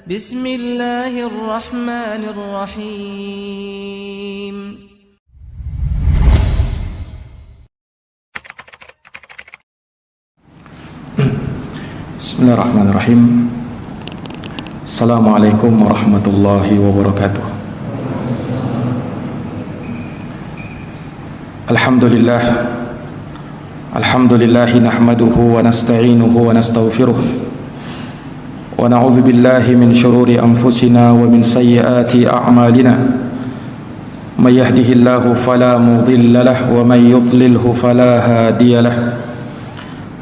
Bismillahirrahmanirrahim. Bismillahirrahmanirrahim. Assalamualaikum warahmatullahi wabarakatuh. Alhamdulillah. Alhamdulillahi nahmaduhu wa nasta'inuhu wa nastaghfiruh. Wa na'udzu billahi min shururi anfusina wa min sayyiati a'malina. May yahdihillahu fala mudilla lahu wa may yudlilhu fala hadiya lahu.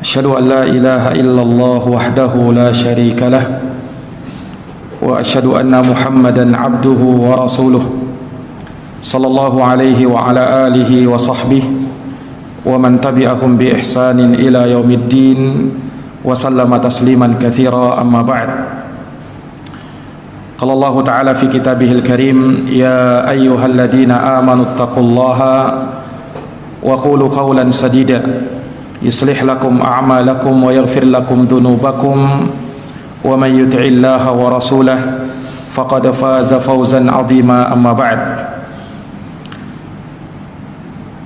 Asyhadu an la ilaha illallah wahdahu la syarika lah wa asyhadu anna Muhammadan abduhu wa rasuluh sallallahu alaihi wa ala alihi wa sahbihi wa man tabi'ahum bi ihsanin ila yaumiddin wa sallama tasliman katsira, amma ba'd. Qala Allah ta'ala fi kitabihil karim, ya ayyuhalladzina amanu taqullaha wa qulu qawlan sadida yuslih lakum a'malakum wa yaghfir lakum dhunubakum wa man yuti'illaha wa rasulahu faqad faza fawzan 'azima, amma ba'd.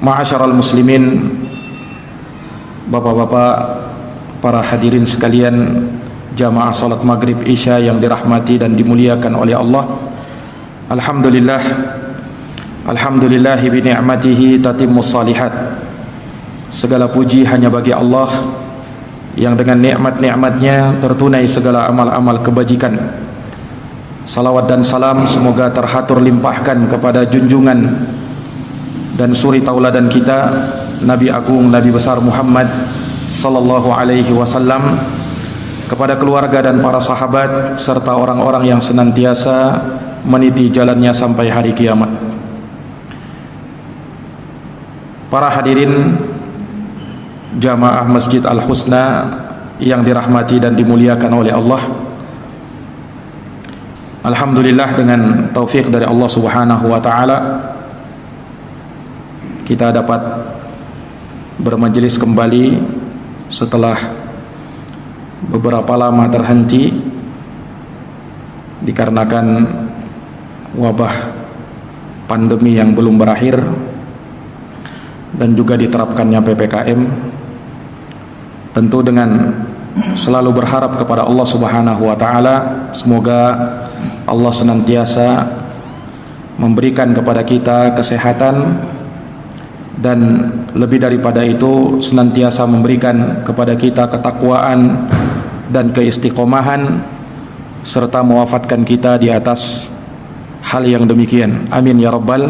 Ma'asyiral muslimin, bapak-bapak, para hadirin sekalian, jamaah salat maghrib isya yang dirahmati dan dimuliakan oleh Allah. Alhamdulillah, alhamdulillahi bi ni'matihi tatimmus shalihat. Segala puji hanya bagi Allah yang dengan nikmat-nikmatnya tertunai segala amal-amal kebajikan. Salawat dan salam semoga terhatur limpahkan kepada junjungan dan suri tauladan kita, Nabi Agung, Nabi besar Muhammad sallallahu alaihi wasallam, kepada keluarga dan para sahabat serta orang-orang yang senantiasa meniti jalannya sampai hari kiamat. Para hadirin jamaah Masjid Al-Husna yang dirahmati dan dimuliakan oleh Allah, alhamdulillah dengan taufik dari Allah Subhanahu wa taala kita dapat bermajelis kembali setelah beberapa lama terhenti dikarenakan wabah pandemi yang belum berakhir dan juga diterapkannya PPKM. Tentu dengan selalu berharap kepada Allah Subhanahu wa taala, semoga Allah senantiasa memberikan kepada kita kesehatan dan lebih daripada itu senantiasa memberikan kepada kita ketakwaan dan keistiqomahan serta mewafatkan kita di atas hal yang demikian. Amin ya rabbal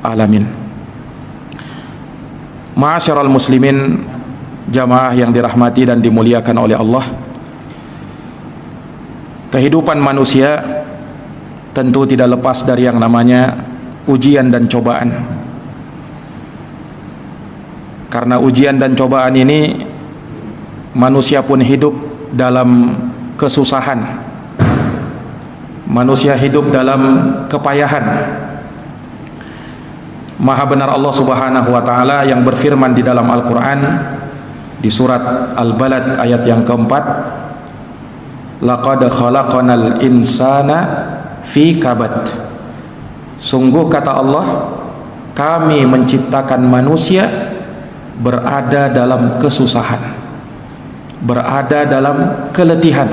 alamin. Ma'asyiral muslimin, jamaah yang dirahmati dan dimuliakan oleh Allah, kehidupan manusia tentu tidak lepas dari yang namanya ujian dan cobaan. Karena ujian dan cobaan ini manusia pun hidup dalam kesusahan, manusia hidup dalam kepayahan. Maha benar Allah Subhanahu wa taala yang berfirman di dalam Al-Qur'an di surat Al-Balad ayat yang keempat, laqad khalaqanal insana fi kabad. Sungguh kata Allah, kami menciptakan manusia berada dalam kesusahan, berada dalam keletihan.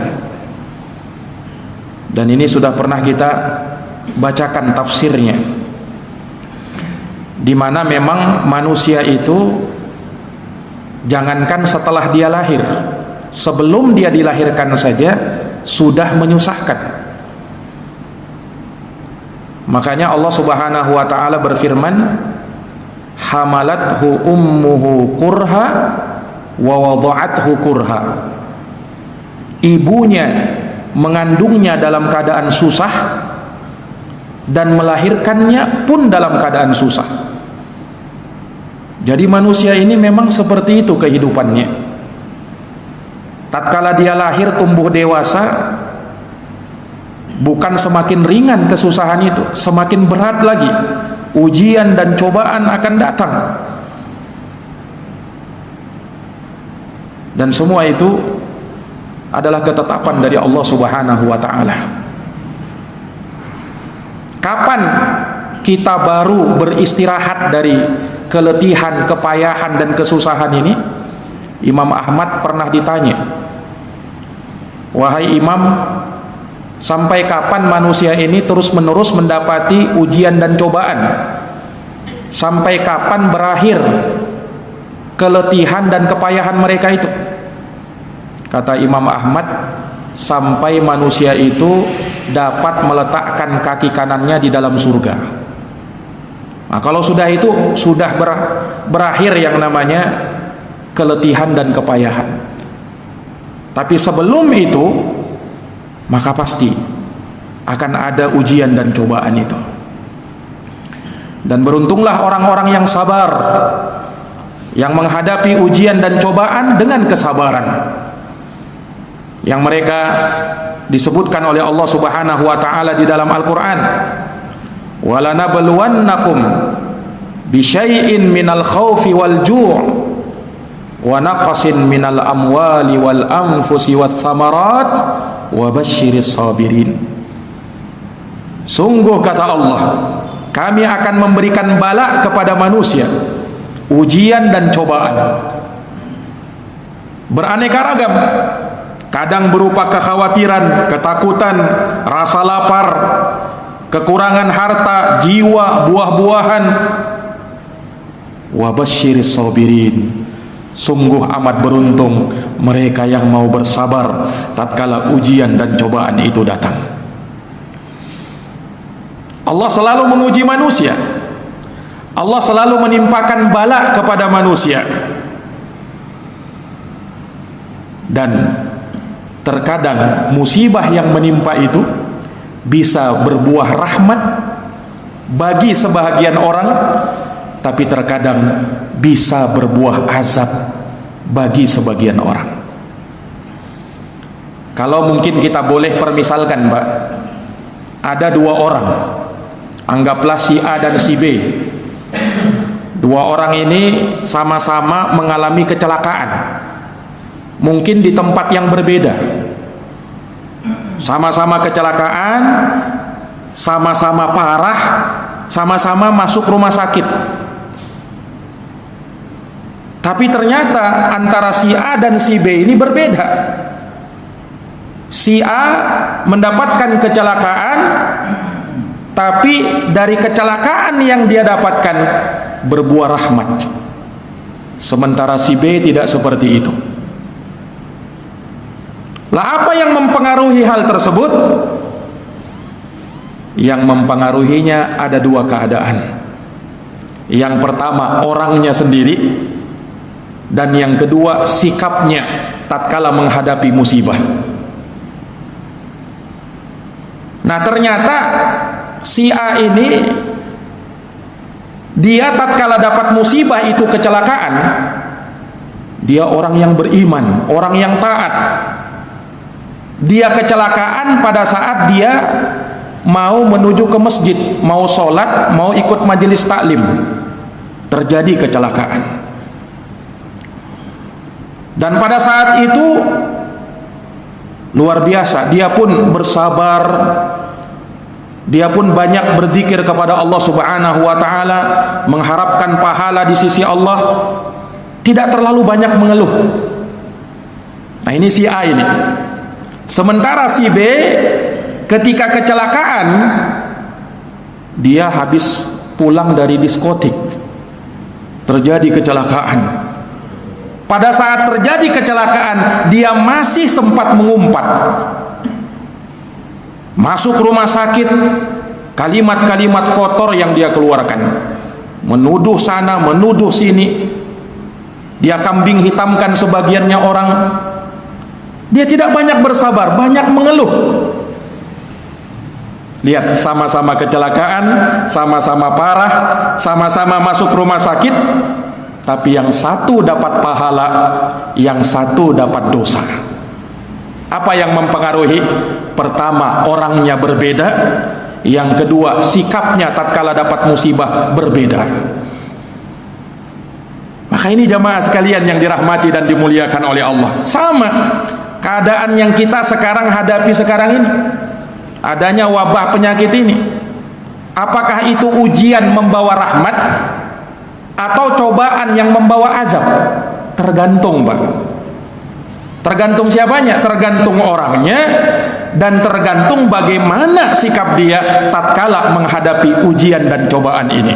Dan ini sudah pernah kita bacakan tafsirnya, di mana memang manusia itu jangankan setelah dia lahir, sebelum dia dilahirkan saja sudah menyusahkan. Makanya Allah Subhanahu wa taala berfirman, hamalathu ummuhu kurha wa wada'athu kurha. Ibunya mengandungnya dalam keadaan susah dan melahirkannya pun dalam keadaan susah. Jadi manusia ini memang seperti itu kehidupannya. Tatkala dia lahir tumbuh dewasa, bukan semakin ringan kesusahan itu, semakin berat lagi. Ujian dan cobaan akan datang. Dan semua itu adalah ketetapan dari Allah Subhanahu wa taala. Kapan kita baru beristirahat dari keletihan, kepayahan dan kesusahan ini? Imam Ahmad pernah ditanya, wahai Imam, sampai kapan manusia ini terus-menerus mendapati ujian dan cobaan? Sampai kapan berakhir keletihan dan kepayahan mereka itu? Kata Imam Ahmad, sampai manusia itu dapat meletakkan kaki kanannya di dalam surga. Nah, kalau sudah itu sudah berakhir yang namanya keletihan dan kepayahan. Tapi sebelum itu, maka pasti akan ada ujian dan cobaan itu. Dan beruntunglah orang-orang yang sabar, yang menghadapi ujian dan cobaan dengan kesabaran, yang mereka disebutkan oleh Allah Subhanahu wa taala di dalam Al-Qur'an, walanabluwannakum bisyai'in minal khaufi wal ju' wa naqasin minal amwali wal anfusi wath thamarat wa basyiris sabirin. Sungguh kata Allah, kami akan memberikan bala kepada manusia, ujian dan cobaan beraneka ragam. Kadang berupa kekhawatiran, ketakutan, rasa lapar, kekurangan harta, jiwa, buah-buahan. Wa basyiris sabirin. Sungguh amat beruntung mereka yang mau bersabar tatkala ujian dan cobaan itu datang. Allah selalu menguji manusia. Allah selalu menimpakan bala kepada manusia. Dan terkadang musibah yang menimpa itu bisa berbuah rahmat bagi sebahagian orang, tapi terkadang bisa berbuah azab bagi sebagian orang. Kalau mungkin kita boleh permisalkan, Mbak, ada dua orang, anggaplah si A dan si B. Dua orang ini sama-sama mengalami kecelakaan, mungkin di tempat yang berbeda. Sama-sama kecelakaan, sama-sama parah, sama-sama masuk rumah sakit. Tapi ternyata antara si A dan si B ini berbeda. Si A mendapatkan kecelakaan, tapi dari kecelakaan yang dia dapatkan berbuah rahmat. Sementara si B tidak seperti itu. Lah, apa yang mempengaruhi hal tersebut? Yang mempengaruhinya ada dua keadaan. Yang pertama, orangnya sendiri, dan yang kedua, sikapnya tatkala menghadapi musibah. Nah, ternyata si A ini, dia tatkala dapat musibah itu kecelakaan, dia orang yang beriman, orang yang taat. Dia kecelakaan pada saat dia mau menuju ke masjid, mau sholat, mau ikut majelis taklim. Terjadi kecelakaan. Dan pada saat itu luar biasa, dia pun bersabar, dia pun banyak berzikir kepada Allah Subhanahu wa taala, mengharapkan pahala di sisi Allah, tidak terlalu banyak mengeluh. Nah, ini si A ini. Sementara si B ketika kecelakaan, dia habis pulang dari diskotik, terjadi kecelakaan. Pada saat terjadi kecelakaan, dia masih sempat mengumpat, masuk rumah sakit. Kalimat-kalimat kotor yang dia keluarkan, menuduh sana, menuduh sini, dia kambing hitamkan sebagiannya orang. Dia tidak banyak bersabar, banyak mengeluh. Lihat, sama-sama kecelakaan, sama-sama parah, sama-sama masuk rumah sakit, tapi yang satu dapat pahala, yang satu dapat dosa. Apa yang mempengaruhi? Pertama, orangnya berbeda. Yang kedua, sikapnya tatkala dapat musibah berbeda. Maka ini jamaah sekalian yang dirahmati dan dimuliakan oleh Allah. Sama keadaan yang kita sekarang hadapi sekarang ini, adanya wabah penyakit ini. Apakah itu ujian membawa rahmat atau cobaan yang membawa azab? Tergantung, Pak. Tergantung siapanya? Tergantung orangnya, dan tergantung bagaimana sikap dia tatkala menghadapi ujian dan cobaan ini.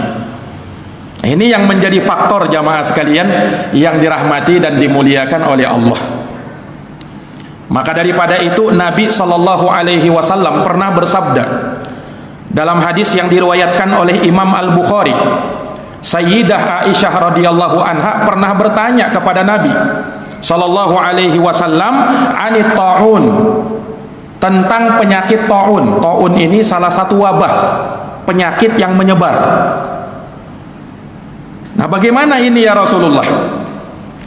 Ini yang menjadi faktor jamaah sekalian yang dirahmati dan dimuliakan oleh Allah. Maka daripada itu Nabi SAW pernah bersabda dalam hadis yang diriwayatkan oleh Imam Al-Bukhari, Sayyidah Aisyah radhiyallahu anha pernah bertanya kepada Nabi sallallahu alaihi wasallam anit taun, tentang penyakit taun. Taun ini salah satu wabah, penyakit yang menyebar. Nah, bagaimana ini ya Rasulullah?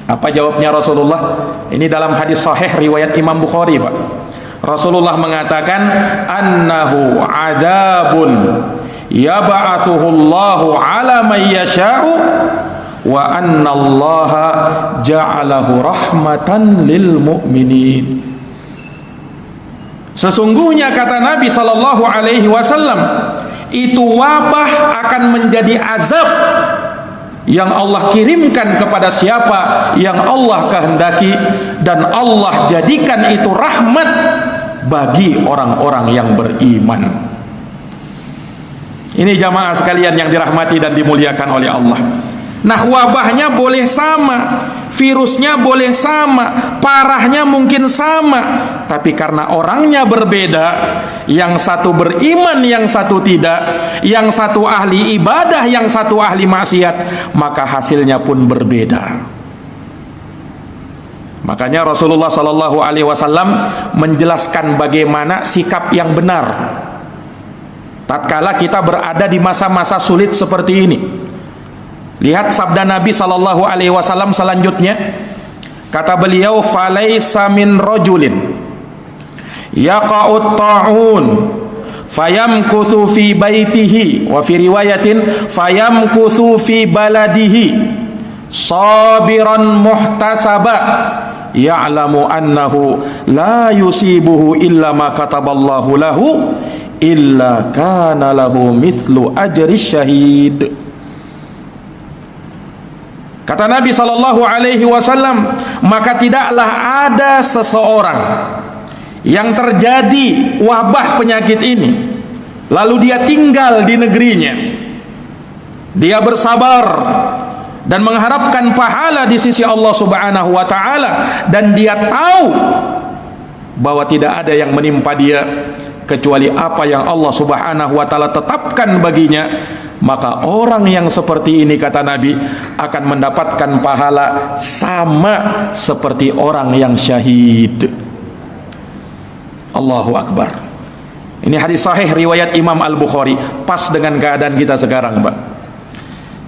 Apa jawabnya Rasulullah? Ini dalam hadis sahih riwayat Imam Bukhari, Pak. Rasulullah mengatakan annahu adzabun yab'atsuhu Allahu 'ala man yasha'u wa annallaha ja'alahu rahmatan lil mu'minin. Sesungguhnya kata Nabi sallallahu alaihi wasallam, itu wabah akan menjadi azab yang Allah kirimkan kepada siapa yang Allah kehendaki, dan Allah jadikan itu rahmat bagi orang-orang yang beriman. Ini jamaah sekalian yang dirahmati dan dimuliakan oleh Allah. Nah, wabahnya boleh sama, virusnya boleh sama, parahnya mungkin sama, tapi karena orangnya berbeda, yang satu beriman, yang satu tidak, yang satu ahli ibadah, yang satu ahli maksiat, maka hasilnya pun berbeda. Makanya Rasulullah Sallallahu Alaihi Wasallam menjelaskan bagaimana sikap yang benar tatkala kita berada di masa-masa sulit seperti ini. Lihat sabda Nabi Sallallahu Alaihi Wasallam selanjutnya, kata beliau, falaisa min rajulin yaqa'ut ta'un fayamkuthu fi baitihi, wa fi riwayatin fayamkuthu fi baladihi sabiran muhtasaba ya'lamu annahu la yusibuhu illa ma kataballahu lahu illa kana lahu mithlu ajri syahid. Kata Nabi Sallallahu Alaihi Wasallam, maka tidaklah ada seseorang yang terjadi wabah penyakit ini, lalu dia tinggal di negerinya, dia bersabar dan mengharapkan pahala di sisi Allah Subhanahu Wa Taala, dan dia tahu bahwa tidak ada yang menimpa dia kecuali apa yang Allah Subhanahu Wa Taala tetapkan baginya, maka orang yang seperti ini, kata Nabi, akan mendapatkan pahala sama seperti orang yang syahid. Allahu Akbar. Ini hadis sahih riwayat Imam Al-Bukhari, pas dengan keadaan kita sekarang, Mbak.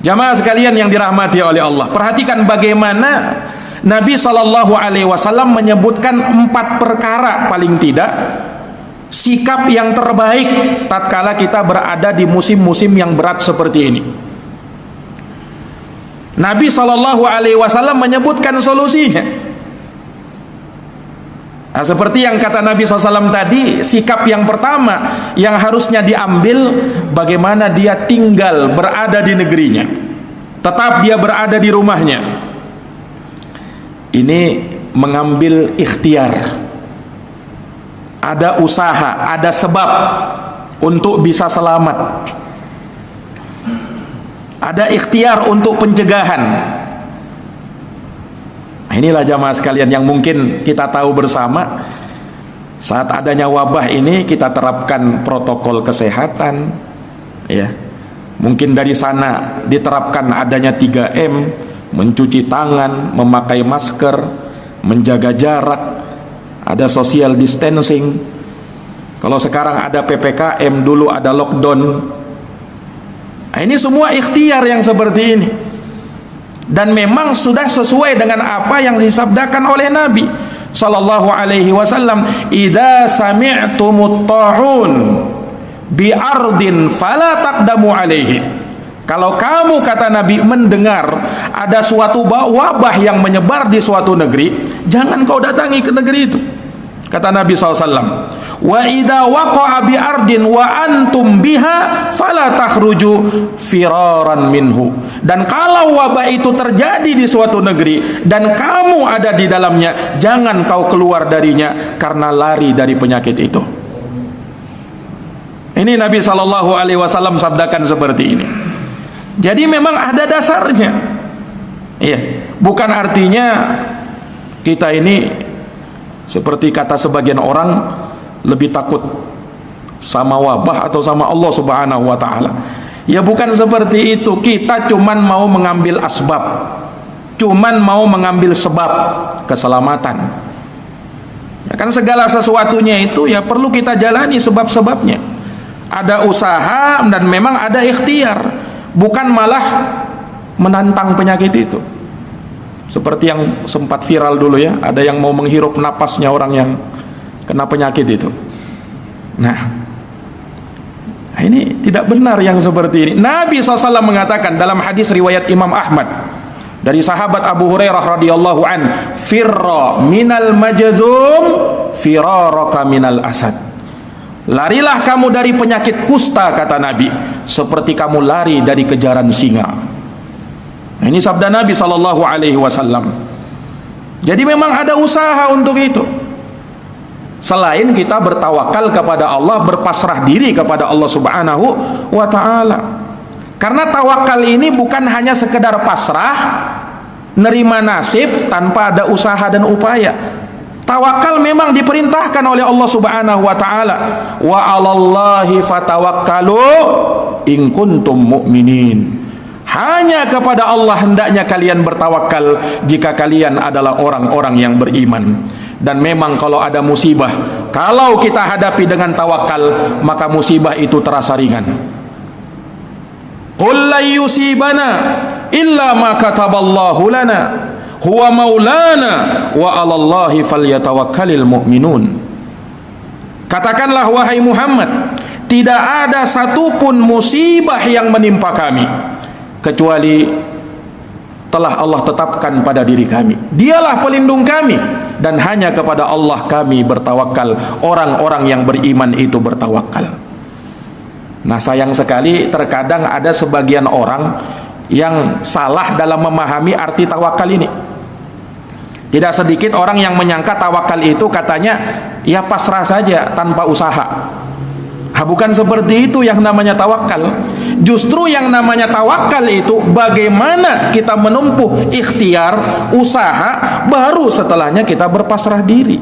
Jamaah sekalian yang dirahmati oleh Allah, perhatikan bagaimana Nabi Sallallahu Alaihi Wasallam menyebutkan 4 perkara paling tidak sikap yang terbaik tatkala kita berada di musim-musim yang berat seperti ini. Nabi Shallallahu Alaihi Wasallam menyebutkan solusinya. Nah, seperti yang kata Nabi SAW tadi, sikap yang pertama yang harusnya diambil, bagaimana dia tinggal berada di negerinya, tetap dia berada di rumahnya. Ini mengambil ikhtiar. Ada usaha, ada sebab untuk bisa selamat. Ada ikhtiar untuk pencegahan. Nah, inilah jamaah sekalian yang mungkin kita tahu bersama. Saat adanya wabah ini, kita terapkan protokol kesehatan, ya. Mungkin dari sana diterapkan adanya 3M, mencuci tangan, memakai masker, menjaga jarak, ada social distancing. Kalau sekarang ada PPKM, dulu ada lockdown. Nah, ini semua ikhtiar yang seperti ini, dan memang sudah sesuai dengan apa yang disabdakan oleh Nabi Sallallahu Alaihi Wasallam, idza sami'tumut ta'un bi ardin fala taqdamu alaihi. Kalau kamu, kata Nabi, mendengar ada suatu wabah yang menyebar di suatu negeri, jangan kau datangi ke negeri itu. Kata Nabi SAW, wa idza waqa'a bi ardin wa antum biha fala takhruju firaran minhu. Dan kalau wabah itu terjadi di suatu negeri dan kamu ada di dalamnya, jangan kau keluar darinya karena lari dari penyakit itu. Ini Nabi SAW sabdakan seperti ini. Jadi memang ada dasarnya. Iya, bukan artinya kita ini seperti kata sebagian orang lebih takut sama wabah atau sama Allah Subhanahu wa taala. Ya bukan seperti itu. Kita cuman mau mengambil asbab, cuman mau mengambil sebab keselamatan. Ya kan segala sesuatunya itu ya perlu kita jalani sebab-sebabnya. Ada usaha dan memang ada ikhtiar, bukan malah menantang penyakit itu. Seperti yang sempat viral dulu ya, ada yang mau menghirup napasnya orang yang kena penyakit itu. Nah, ini tidak benar yang seperti ini. Nabi SAW mengatakan dalam hadis riwayat Imam Ahmad dari sahabat Abu Hurairah radhiyallahu an, firra minal majdzum firaraka minal asad. Larilah kamu dari penyakit kusta, kata Nabi, seperti kamu lari dari kejaran singa. Ini sabda Nabi sallallahu alaihi wasallam. Jadi memang ada usaha untuk itu. Selain kita bertawakal kepada Allah, berpasrah diri kepada Allah Subhanahu wa taala. Karena tawakal ini bukan hanya sekedar pasrah, nerima nasib tanpa ada usaha dan upaya. Tawakal memang diperintahkan oleh Allah Subhanahu wa taala. Wa 'alallahi fatawakkalu in kuntum mu'minin. Hanya kepada Allah hendaknya kalian bertawakal jika kalian adalah orang-orang yang beriman. Dan memang kalau ada musibah, kalau kita hadapi dengan tawakal, maka musibah itu terasa ringan. Qul la yusibana illa ma kataballahu lana huwa maulana wa 'alallahi falyatawakkalul mu'minun. Katakanlah wahai Muhammad, tidak ada satupun musibah yang menimpa kami kecuali telah Allah tetapkan pada diri kami. Dialah pelindung kami dan hanya kepada Allah kami bertawakal. Orang-orang yang beriman itu bertawakal. Nah, sayang sekali terkadang ada sebagian orang yang salah dalam memahami arti tawakal ini. Tidak sedikit orang yang menyangka tawakal itu katanya ya pasrah saja tanpa usaha. Bukan seperti itu yang namanya tawakal. Justru yang namanya tawakal itu bagaimana kita menempuh ikhtiar, usaha, baru setelahnya kita berpasrah diri.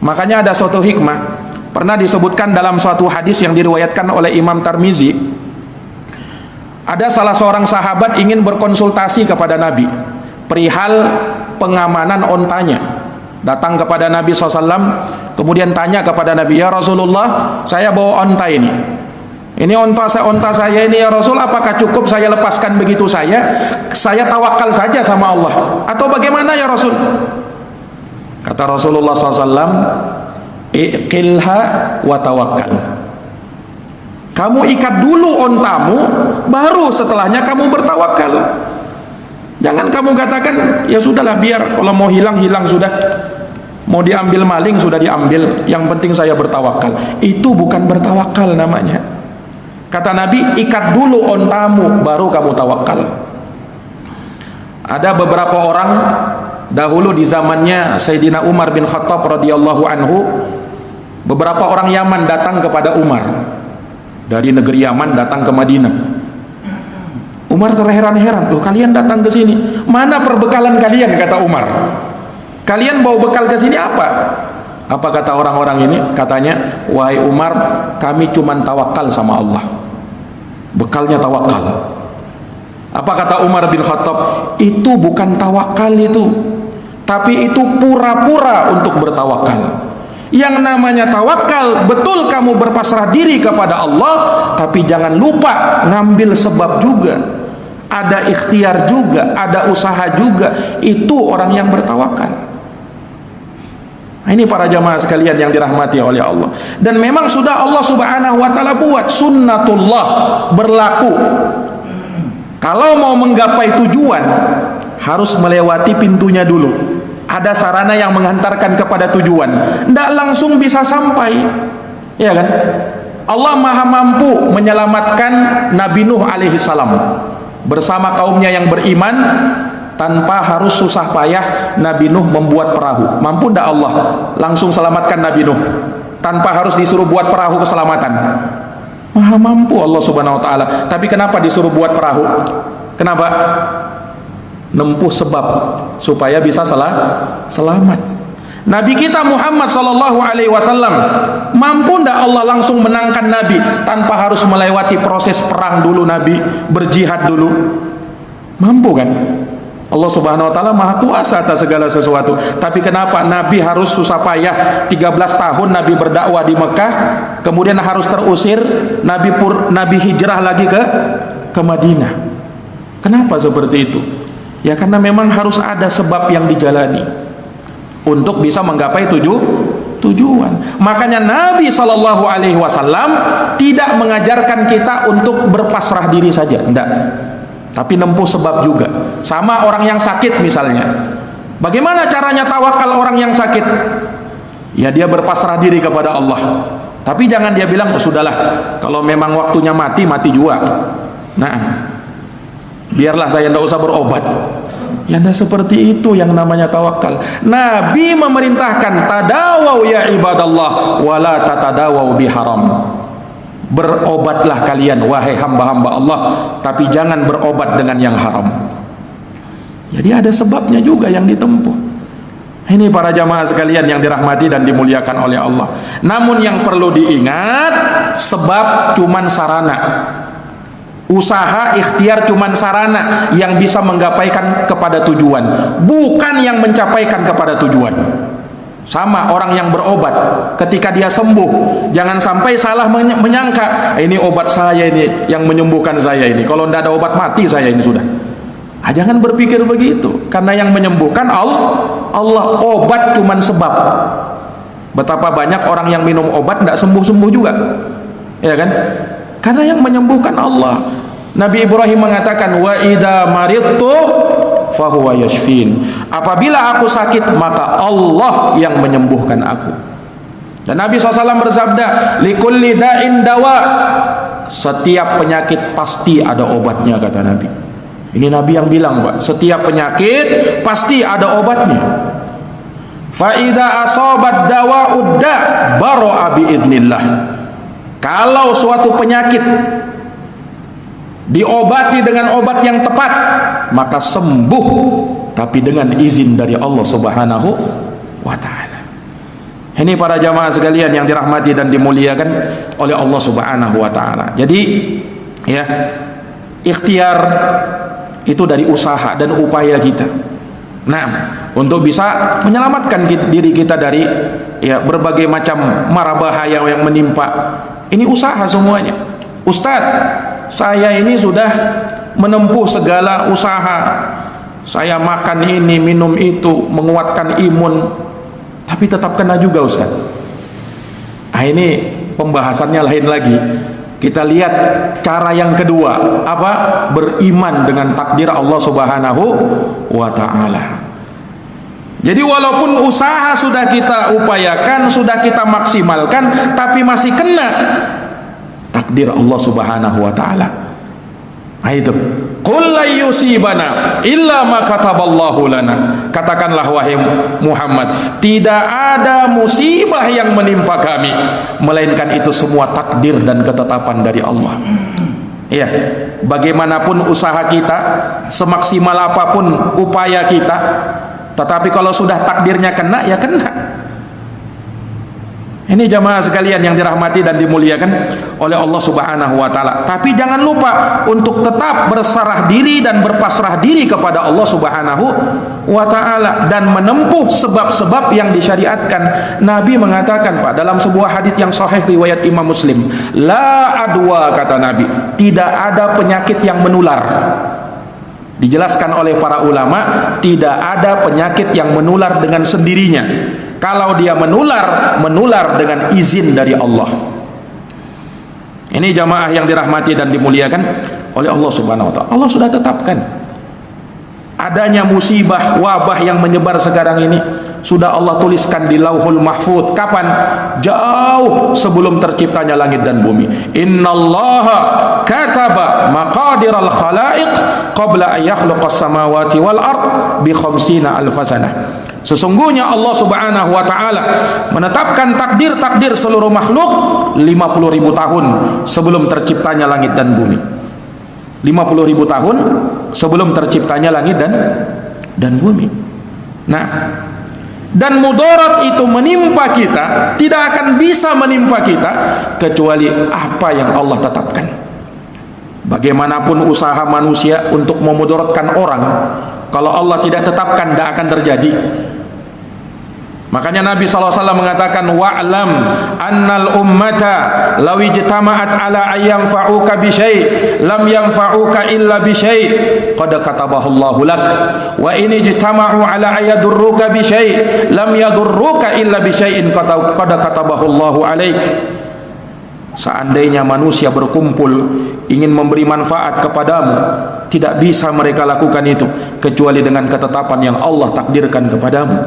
Makanya ada suatu hikmah pernah disebutkan dalam suatu hadis yang diriwayatkan oleh Imam Tirmizi. Ada salah seorang sahabat ingin berkonsultasi kepada Nabi perihal pengamanan ontanya. Datang kepada Nabi SAW, kemudian tanya kepada Nabi, ya Rasulullah, saya bawa onta ini. Ini onta saya ini ya Rasul, apakah cukup saya lepaskan begitu saya tawakal saja sama Allah, atau bagaimana ya Rasul? Kata Rasulullah SAW, iqilha wa tawakkal. Kamu ikat dulu ontamu, baru setelahnya kamu bertawakal. Jangan kamu katakan ya sudahlah, biar kalau mau hilang sudah, mau diambil maling sudah diambil, yang penting saya bertawakal. Itu bukan bertawakal namanya. Kata Nabi, ikat dulu ontamu baru kamu tawakal. Ada beberapa orang dahulu di zamannya Sayyidina Umar bin Khattab radhiyallahu anhu, beberapa orang Yaman datang kepada Umar dari negeri Yaman datang ke Madinah. Umar terheran-heran, loh kalian datang ke sini, mana perbekalan kalian? Kata Umar, kalian bawa bekal ke sini apa? Apa kata orang-orang ini? Katanya, wahai Umar, kami cuma tawakal sama Allah, bekalnya tawakal. Apa kata Umar bin Khattab? Itu bukan tawakal itu, tapi itu pura-pura untuk bertawakal. Yang namanya tawakal, betul kamu berpasrah diri kepada Allah, tapi jangan lupa ngambil sebab juga, ada ikhtiar juga, ada usaha juga. Itu orang yang bertawakal. Nah, ini para jamaah sekalian yang dirahmati oleh Allah. Dan memang sudah Allah Subhanahu wa taala buat sunnatullah berlaku. Kalau mau menggapai tujuan harus melewati pintunya dulu. ada sarana yang menghantarkan kepada tujuan, tidak langsung bisa sampai, ya kan? Allah maha mampu menyelamatkan Nabi Nuh alaihi salam bersama kaumnya yang beriman tanpa harus susah payah Nabi Nuh membuat perahu. Mampu tidak Allah langsung selamatkan Nabi Nuh tanpa harus disuruh buat perahu keselamatan? Maha mampu Allah subhanahu wa ta'ala. Tapi kenapa disuruh buat perahu? Kenapa? Nempuh sebab supaya bisa selamat. Nabi kita Muhammad sallallahu alaihi wasallam, mampu ndak Allah langsung menangkan Nabi tanpa harus melewati proses perang dulu, Nabi berjihad dulu? Mampu kan? Allah subhanahu wa ta'ala maha kuasa atas segala sesuatu. Tapi kenapa Nabi harus susah payah 13 tahun Nabi berdakwah di Mekah, kemudian harus terusir, Nabi hijrah lagi ke Madinah? Kenapa seperti itu? Ya karena memang harus ada sebab yang dijalani untuk bisa menggapai tujuan. Makanya Nabi sallallahu alaihi wasallam tidak mengajarkan kita untuk berpasrah diri saja, enggak, tapi nempuh sebab juga. Sama orang yang sakit misalnya, bagaimana caranya tawakal orang yang sakit? Ya dia berpasrah diri kepada Allah, tapi jangan dia bilang, oh sudahlah, kalau memang waktunya mati juga, nah biarlah saya tidak usah berobat. Ya tidak seperti itu yang namanya tawakal. Nabi memerintahkan, tadawau ya ibadallah wala tatadawau biharam. Berobatlah kalian wahai hamba-hamba Allah, tapi jangan berobat dengan yang haram. Jadi ada sebabnya juga yang ditempuh. Ini para jamaah sekalian yang dirahmati dan dimuliakan oleh Allah. Namun yang perlu diingat, sebab cuman sarana, usaha ikhtiar cuman sarana yang bisa menggapaikan kepada tujuan, bukan yang mencapaikan kepada tujuan. Sama orang yang berobat, ketika dia sembuh, jangan sampai salah menyangka, ini obat saya ini yang menyembuhkan saya ini, kalau tidak ada obat mati saya ini sudah. Jangan berpikir begitu, karena yang menyembuhkan Allah, obat cuman sebab. Betapa banyak orang yang minum obat tidak sembuh-sembuh juga, ya kan? Karena yang menyembuhkan Allah. Nabi Ibrahim mengatakan, wa idza maridtu fahuwa yashfin. Apabila aku sakit, maka Allah yang menyembuhkan aku. Dan Nabi SAW bersabda, likulli da'in dawa. Setiap penyakit pasti ada obatnya, kata Nabi. Ini Nabi yang bilang, Pak, setiap penyakit pasti ada obatnya. Fa idza asabat dawa'ud da bara'a biidznillah. Kalau suatu penyakit diobati dengan obat yang tepat, maka sembuh, tapi dengan izin dari Allah Subhanahu wa ta'ala. Ini para jamaah sekalian yang dirahmati dan dimuliakan oleh Allah Subhanahu wa ta'ala. Jadi ya, ikhtiar itu dari usaha dan upaya kita. Nah, untuk bisa menyelamatkan diri kita dari ya berbagai macam mara bahaya yang menimpa. Ini usaha semuanya. Ustadz, saya ini sudah menempuh segala usaha. Saya makan ini, minum itu, menguatkan imun, tapi tetap kena juga, Ustaz. Ini pembahasannya lain lagi. Kita lihat cara yang kedua, apa? Beriman dengan takdir Allah Subhanahu wa ta'ala. Jadi walaupun usaha sudah kita upayakan, sudah kita maksimalkan, tapi masih kena takdir Allah Subhanahu wa ta'ala. Nah itu, qul la yusibana illa ma kataballahu lana. Katakanlah wahai Muhammad, tidak ada musibah yang menimpa kami melainkan itu semua takdir dan ketetapan dari Allah. Ya, bagaimanapun usaha kita, semaksimal apapun upaya kita, tetapi kalau sudah takdirnya kena, ya kena. Ini jamaah sekalian yang dirahmati dan dimuliakan oleh Allah Subhanahu wa ta'ala. Tapi jangan lupa untuk tetap berserah diri dan berpasrah diri kepada Allah Subhanahu wa ta'ala dan menempuh sebab-sebab yang disyariatkan. Nabi mengatakan, Pak, dalam sebuah hadits yang sahih riwayat Imam Muslim, la adwa, kata Nabi, tidak ada penyakit yang menular. Dijelaskan oleh para ulama, tidak ada penyakit yang menular dengan sendirinya. Kalau dia menular, menular dengan izin dari Allah. Ini jamaah yang dirahmati dan dimuliakan oleh Allah Subhanahu wa ta'ala. Allah sudah tetapkan adanya musibah, wabah yang menyebar sekarang ini sudah Allah tuliskan di Lauhul Mahfuz. Kapan? Jauh sebelum terciptanya langit dan bumi. Innallaha kataba maqadiral khalaiq qabla an yakhluqas samawati wal ard bi khamsina alfasanah. Sesungguhnya Allah Subhanahu wa taala menetapkan takdir-takdir seluruh makhluk 50.000 tahun sebelum terciptanya langit dan bumi. 50.000 tahun sebelum terciptanya langit dan bumi. Nah, dan mudarat itu menimpa kita, tidak akan bisa menimpa kita kecuali apa yang Allah tetapkan. Bagaimanapun usaha manusia untuk memudaratkan orang, kalau Allah tidak tetapkan, tidak akan terjadi. Makanya Nabi SAW mengatakan, wa'lam annal ummata law ijtama'at ala ayyanfa'uka bi syai' lam yanfa'uka illa bi syai' qad katabahu Allahu lak wa in ijtama'u ala ayadurruka bi syai' lam yadurruka illa bi syai'in qad katabahu Allahu alaik. Seandainya manusia berkumpul ingin memberi manfaat kepadamu, tidak bisa mereka lakukan itu kecuali dengan ketetapan yang Allah takdirkan kepadamu.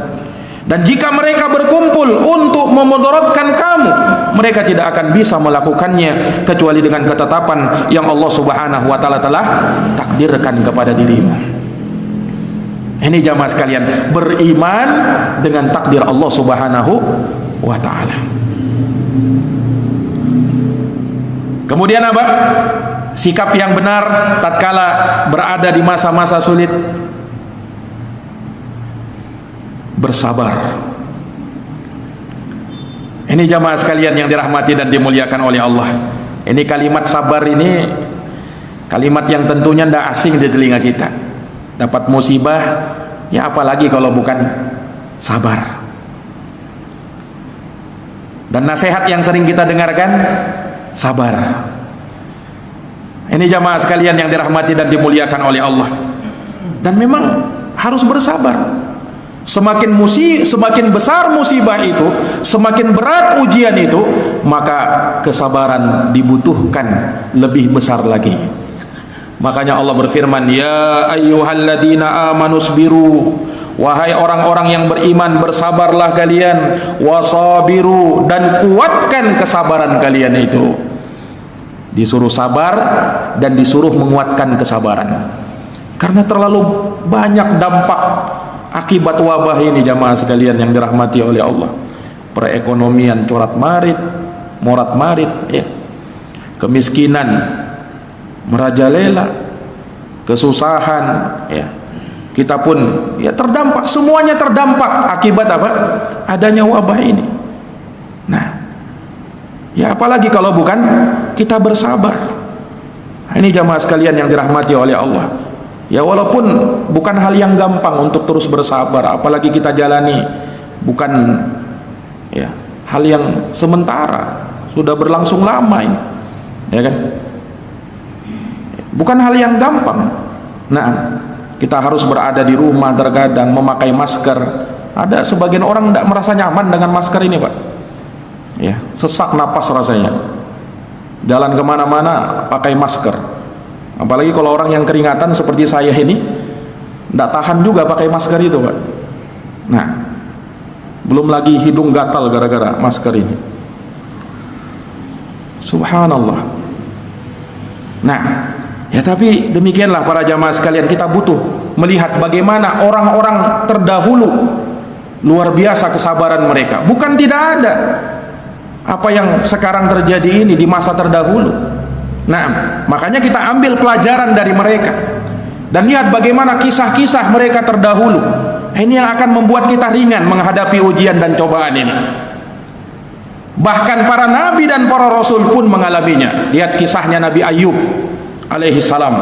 Dan jika mereka berkumpul untuk memudaratkan kamu, mereka tidak akan bisa melakukannya kecuali dengan ketetapan yang Allah Subhanahu wa taala telah takdirkan kepada dirimu. Ini jamaah sekalian, beriman dengan takdir Allah Subhanahu wa taala. Kemudian apa? Sikap yang benar tatkala berada di masa-masa sulit. Bersabar. Ini jamaah sekalian yang dirahmati dan dimuliakan oleh Allah. Ini kalimat sabar ini kalimat yang tentunya tidak asing di telinga kita. Dapat musibah, ya apalagi kalau bukan sabar. Dan nasihat yang sering kita dengarkan, sabar. Ini jamaah sekalian yang dirahmati dan dimuliakan oleh Allah. Dan memang harus bersabar. Semakin besar musibah itu, semakin berat ujian itu, maka kesabaran dibutuhkan lebih besar lagi. Makanya Allah berfirman, ya ayyuhalladzina amanusbiru, wahai orang-orang yang beriman, bersabarlah kalian, wasabiru, dan kuatkan kesabaran kalian itu. Disuruh sabar dan disuruh menguatkan kesabaran, karena terlalu banyak dampak akibat wabah ini jamaah sekalian yang dirahmati oleh Allah. Perekonomian morat marit, ya. Kemiskinan merajalela, kesusahan, ya. Kita pun ya terdampak, semuanya terdampak akibat apa? Adanya wabah ini. Nah, ya apalagi kalau bukan kita bersabar. Nah, ini jamaah sekalian yang dirahmati oleh Allah. Ya walaupun bukan hal yang gampang untuk terus bersabar, apalagi kita jalani bukan ya hal yang sementara, sudah berlangsung lama ini, ya kan? Bukan hal yang gampang. Nah, kita harus berada di rumah terkadang memakai masker. Ada sebagian orang tidak merasa nyaman dengan masker ini, Pak. Ya, sesak napas rasanya. Jalan kemana-mana pakai masker. Apalagi kalau orang yang keringatan seperti saya ini, tidak tahan juga pakai masker itu, Pak. Nah, belum lagi hidung gatal gara-gara masker ini. Subhanallah. Nah, ya tapi demikianlah para jamaah sekalian, kita butuh melihat bagaimana orang-orang terdahulu luar biasa kesabaran mereka. Bukan tidak ada apa yang sekarang terjadi ini di masa terdahulu. Nah, makanya kita ambil pelajaran dari mereka dan lihat bagaimana kisah-kisah mereka terdahulu. Ini yang akan membuat kita ringan menghadapi ujian dan cobaan ini. Bahkan para nabi dan para rasul pun mengalaminya. Lihat kisahnya Nabi Ayub alaihi salam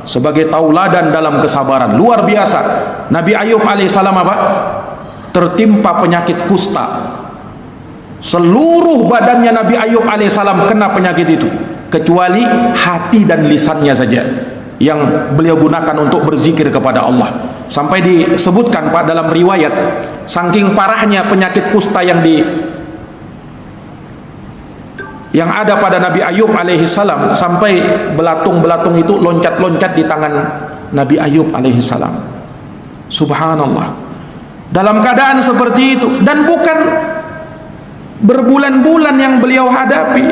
sebagai tauladan dalam kesabaran luar biasa. Nabi Ayub alaihi salam apa? Tertimpa penyakit kusta. Seluruh badannya Nabi Ayub alaihi salam kena penyakit itu, kecuali hati dan lisannya saja yang beliau gunakan untuk berzikir kepada Allah. Sampai disebutkan Pak dalam riwayat, saking parahnya penyakit kusta yang ada pada Nabi Ayub alaihi salam, sampai belatung-belatung itu loncat-loncat di tangan Nabi Ayub alaihi salam. Subhanallah. Dalam keadaan seperti itu, dan bukan berbulan-bulan yang beliau hadapi,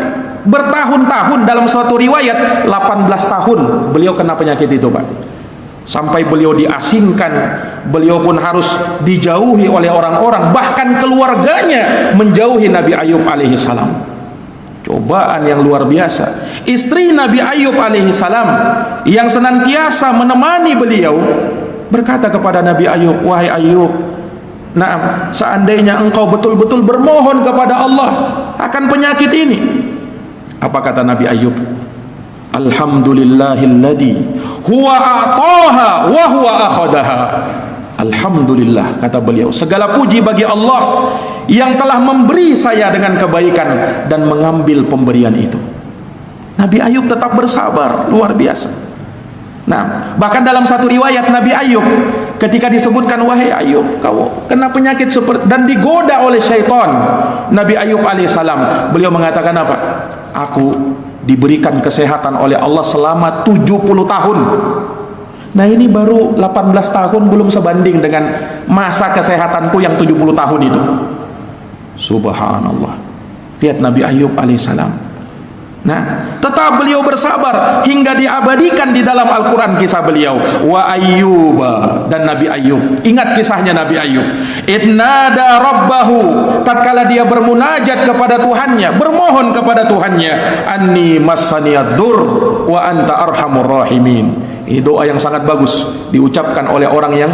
bertahun-tahun. Dalam suatu riwayat 18 tahun beliau kena penyakit itu, Pak. Sampai beliau diasingkan, beliau pun harus dijauhi oleh orang-orang, bahkan keluarganya menjauhi Nabi Ayub alaihissalam. Cobaan yang luar biasa. Istri Nabi Ayub alaihissalam yang senantiasa menemani beliau berkata kepada Nabi Ayub, "Wahai Ayub, nah, seandainya engkau betul-betul bermohon kepada Allah akan penyakit ini." Apa kata Nabi Ayub? "Alhamdulillahilladzi huwa a'taha wa huwa akhadaha." Alhamdulillah, kata beliau, segala puji bagi Allah yang telah memberi saya dengan kebaikan dan mengambil pemberian itu. Nabi Ayub tetap bersabar, luar biasa. Nah, bahkan dalam satu riwayat Nabi Ayub ketika disebutkan, "Wahai Ayub, kau kena penyakit seperti," dan digoda oleh syaitan, Nabi Ayub alaihissalam, beliau mengatakan apa? "Aku diberikan kesehatan oleh Allah selama 70 tahun. Nah, ini baru 18 tahun, belum sebanding dengan masa kesehatanku yang 70 tahun itu." Subhanallah. Lihat Nabi Ayub alaihissalam. Nah, tetap beliau bersabar hingga diabadikan di dalam Al-Quran kisah beliau. Wa Ayyuba, dan Nabi Ayub. Ingat kisahnya Nabi Ayub. Idnada rabbahu, tatkala dia bermunajat kepada Tuhannya, bermohon kepada Tuhannya, "Anni massaniyadur wa anta arhamur rahimin." Ini doa yang sangat bagus diucapkan oleh orang yang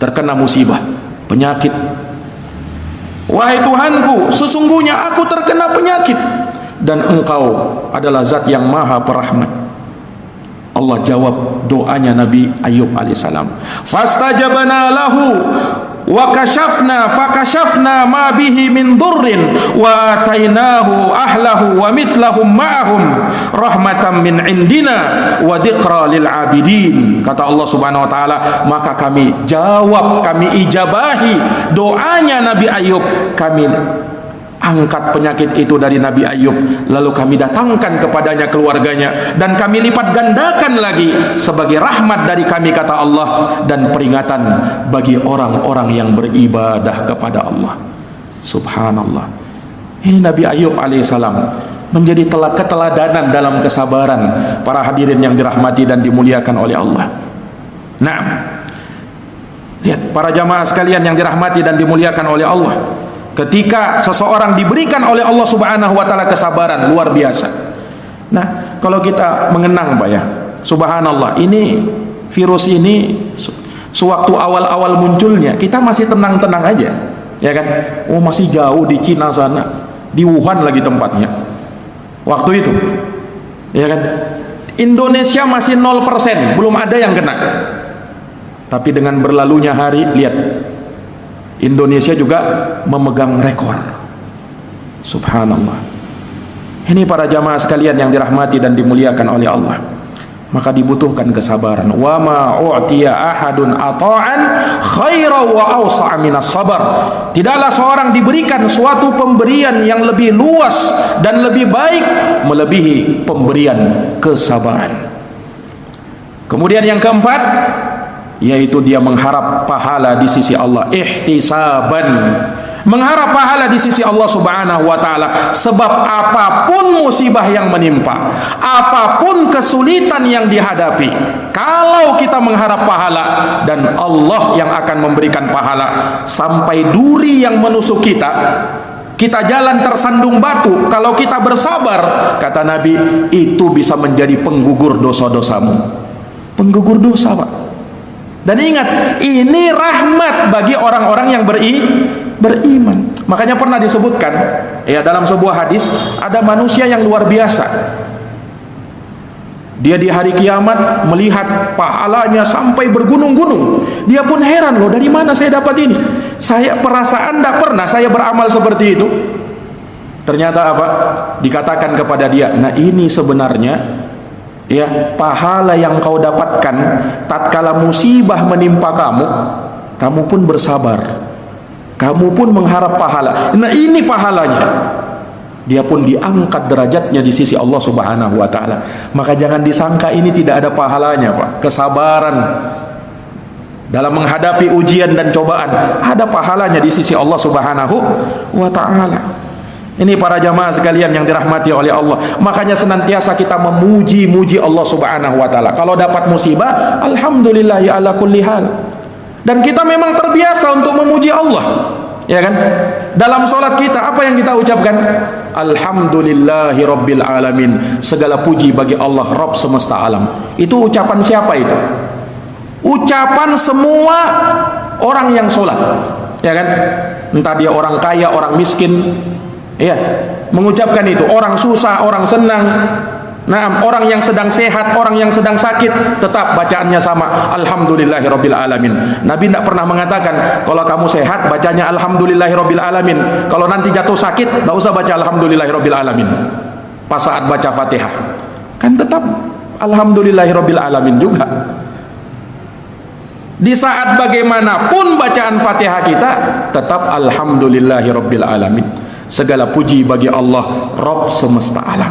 terkena musibah, penyakit. "Wahai Tuhanku, sesungguhnya aku terkena penyakit dan engkau adalah zat yang maha perahmat." Allah jawab doanya Nabi Ayub alaihissalam. "Fastajabna lahu wa fakashafna ma bihi min durrin wa atainahu ahlahu wa mithlahum ma'ahum rahmatan min indina wa dziqra lil abidin." Kata Allah Subhanahu wa taala, maka kami jawab, kami ijabahi doanya Nabi Ayub, kami angkat penyakit itu dari Nabi Ayub, lalu kami datangkan kepadanya keluarganya, dan kami lipat gandakan lagi sebagai rahmat dari kami, kata Allah, dan peringatan bagi orang-orang yang beribadah kepada Allah. Subhanallah. Ini Nabi Ayub alaihissalam menjadi keteladanan dalam kesabaran. Para hadirin yang dirahmati dan dimuliakan oleh Allah. Nah, lihat para jamaah sekalian yang dirahmati dan dimuliakan oleh Allah, ketika seseorang diberikan oleh Allah Subhanahu wa taala kesabaran luar biasa. Nah, kalau kita mengenang, Pak ya, subhanallah, ini virus ini sewaktu awal-awal munculnya kita masih tenang-tenang aja, ya kan? Oh, masih jauh di Cina sana, di Wuhan lagi tempatnya. Waktu itu, ya kan? Indonesia masih 0%, belum ada yang kena. Tapi dengan berlalunya hari, lihat, Indonesia juga memegang rekor. Subhanallah. Ini para jamaah sekalian yang dirahmati dan dimuliakan oleh Allah. Maka dibutuhkan kesabaran. Wa ma u'tiya ahadun ata'an khaira wa awsa'a minas sabar. Tidaklah seorang diberikan suatu pemberian yang lebih luas dan lebih baik melebihi pemberian kesabaran. Kemudian yang keempat, yaitu dia mengharap pahala di sisi Allah, ihtisaban, mengharap pahala di sisi Allah Subhanahu wa taala. Sebab apapun musibah yang menimpa, apapun kesulitan yang dihadapi, kalau kita mengharap pahala, dan Allah yang akan memberikan pahala. Sampai duri yang menusuk kita, kita jalan tersandung batu, kalau kita bersabar, kata Nabi, itu bisa menjadi penggugur dosa-dosamu, penggugur dosa, Pak. Dan ingat, ini rahmat bagi orang-orang yang beriman. Makanya pernah disebutkan ya dalam sebuah hadis, ada manusia yang luar biasa. Dia di hari kiamat melihat pahalanya sampai bergunung-gunung. Dia pun heran, loh, dari mana saya dapat ini? Saya perasaan tidak pernah saya beramal seperti itu. Ternyata apa? Dikatakan kepada dia, nah ini sebenarnya ya pahala yang kau dapatkan tatkala musibah menimpa kamu, kamu pun bersabar, kamu pun mengharap pahala. Nah ini pahalanya. Dia pun diangkat derajatnya di sisi Allah Subhanahu wa taala. Maka jangan disangka ini tidak ada pahalanya, Pak. Kesabaran dalam menghadapi ujian dan cobaan, ada pahalanya di sisi Allah Subhanahu wa ta'ala. Ini para jamaah sekalian yang dirahmati oleh Allah. Makanya senantiasa kita memuji-muji Allah Subhanahu wa ta'ala. Kalau dapat musibah, alhamdulillahi ala kulli hal. Dan kita memang terbiasa untuk memuji Allah, ya kan? Dalam salat kita apa yang kita ucapkan? Alhamdulillahi rabbil alamin. Segala puji bagi Allah Rabb semesta alam. Itu ucapan siapa itu? Ucapan semua orang yang sholat, ya kan? Entah dia orang kaya, orang miskin, ya, mengucapkan itu. Orang susah, orang senang, nah, orang yang sedang sehat, orang yang sedang sakit, tetap bacaannya sama, alhamdulillahirabbil alamin. Nabi tidak pernah mengatakan kalau kamu sehat bacanya alhamdulillahirabbil alamin, kalau nanti jatuh sakit tidak usah baca alhamdulillahirabbil alamin pas saat baca Fatihah, kan tetap alhamdulillahirabbil alamin juga. Di saat bagaimanapun bacaan Fatihah kita tetap alhamdulillahirabbil alamin. Segala puji bagi Allah Rabb semesta alam.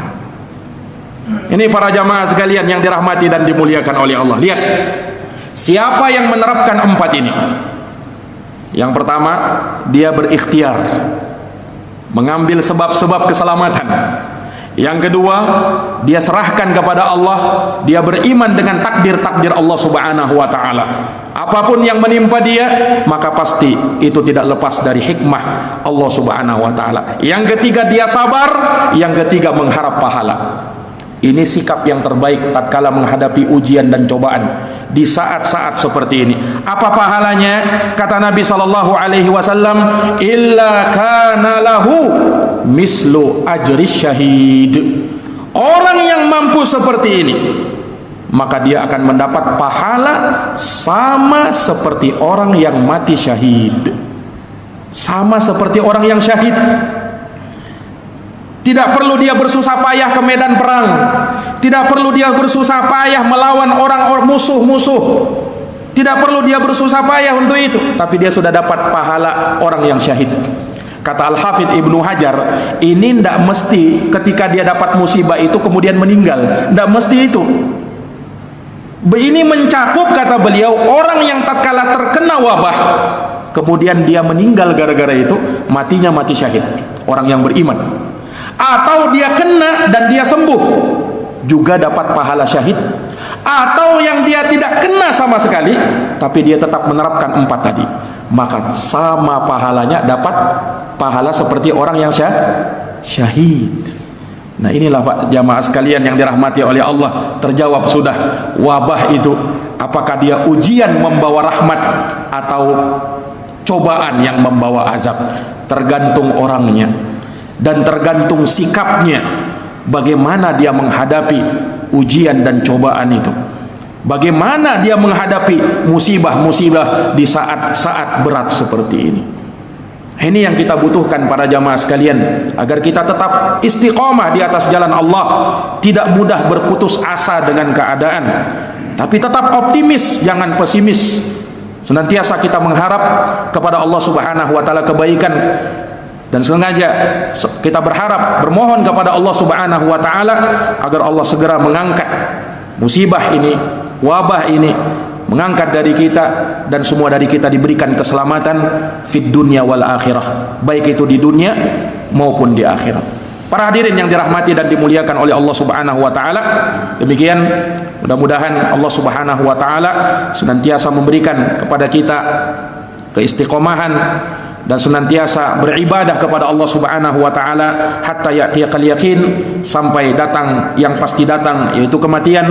Ini para jamaah sekalian yang dirahmati dan dimuliakan oleh Allah. Lihat, siapa yang menerapkan 4 ini? Yang pertama, dia berikhtiar mengambil sebab-sebab keselamatan. Yang kedua, dia serahkan kepada Allah, dia beriman dengan takdir-takdir Allah Subhanahu wa ta'ala. Apapun yang menimpa dia, maka pasti itu tidak lepas dari hikmah Allah Subhanahu wa ta'ala. Yang ketiga, dia sabar. Yang ketiga, mengharap pahala. Ini sikap yang terbaik tatkala menghadapi ujian dan cobaan di saat-saat seperti ini. Apa pahalanya? Kata Nabi sallallahu alaihi wasallam, illa kana lahu mislu ajris syahid. Orang yang mampu seperti ini, maka dia akan mendapat pahala sama seperti orang yang mati syahid. Sama seperti orang yang syahid. Tidak perlu dia bersusah payah ke medan perang. Tidak perlu dia bersusah payah melawan orang musuh-musuh. Tidak perlu dia bersusah payah untuk itu. Tapi dia sudah dapat pahala orang yang syahid. Kata Al-Hafidh Ibnu Hajar, ini tidak mesti ketika dia dapat musibah itu kemudian meninggal. Tidak mesti itu. Ini mencakup, kata beliau, orang yang tatkala terkena wabah kemudian dia meninggal gara-gara itu, matinya mati syahid, orang yang beriman. Atau dia kena dan dia sembuh, juga dapat pahala syahid. Atau yang dia tidak kena sama sekali tapi dia tetap menerapkan 4 tadi, maka sama pahalanya, dapat pahala seperti orang yang syahid. Nah, inilah Pak jamaah sekalian yang dirahmati oleh Allah. Terjawab sudah, wabah itu apakah dia ujian membawa rahmat atau cobaan yang membawa azab, tergantung orangnya dan tergantung sikapnya, bagaimana dia menghadapi ujian dan cobaan itu, bagaimana dia menghadapi musibah-musibah di saat-saat berat seperti ini. Ini yang kita butuhkan para jamaah sekalian, agar kita tetap istiqomah di atas jalan Allah, tidak mudah berputus asa dengan keadaan, tapi tetap optimis, jangan pesimis. Senantiasa kita mengharap kepada Allah Subhanahu wa ta'ala kebaikan, dan sengaja kita berharap, bermohon kepada Allah Subhanahu wa ta'ala agar Allah segera mengangkat musibah ini, wabah ini, mengangkat dari kita, dan semua dari kita diberikan keselamatan fid dunya wal akhirah, baik itu di dunia maupun di akhirat. Para hadirin yang dirahmati dan dimuliakan oleh Allah Subhanahu wa ta'ala, demikian mudah-mudahan Allah Subhanahu wa ta'ala senantiasa memberikan kepada kita keistiqomahan dan senantiasa beribadah kepada Allah Subhanahu wa ta'ala hatta ya'tiyakal yakin, sampai datang yang pasti datang, yaitu kematian.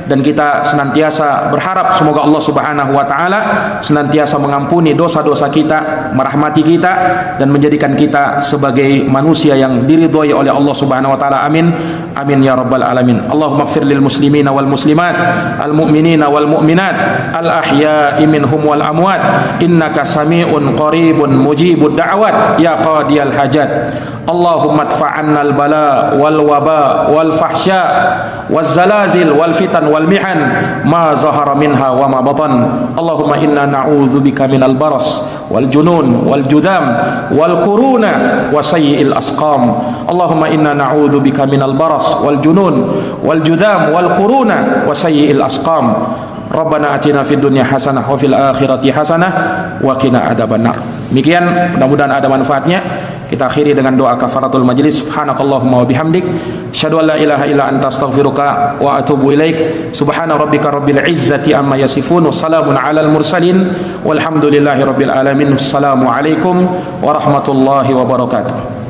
Dan kita senantiasa berharap semoga Allah Subhanahu wa ta'ala senantiasa mengampuni dosa-dosa kita, merahmati kita, dan menjadikan kita sebagai manusia yang diridhoi oleh Allah Subhanahu wa ta'ala. Amin, amin ya rabbal alamin. Allahumma ighfir lil muslimina wal muslimat, al mu'minina wal mu'minat, al ahya'i minhum wal amwat, innaka sami'un qaribun mujibud da'wat ya qadiyal hajat. Allahumma adfa'anna al-bala wal waba wal fahsya wal zalazil wal fitan wal mihan ma zahara minha wa ma batan. Allahumma inna na'udzu bika minal baras wal junun wal judam wal kuruna wa sayyi'il asqam. Allahumma inna na'udzu bika minal baras wal junun wal judam wal kuruna wa sayyi'il asqam. Rabbana atina fid dunya hasanah wa fil akhirati hasanah wa qina adzabannar. Demikian, mudah-mudahan ada manfaatnya. Kita akhiri dengan doa kafaratul majlis. Subhanakallahumma wa bihamdik, asyhadu an la ilaha illa anta, astaghfiruka wa atubu ilaik. Subhana rabbika rabbil izzati amma yasifun, wa salamun alal mursalin, walhamdulillahi rabbil alamin. Assalamu alaikum warahmatullahi wabarakatuh.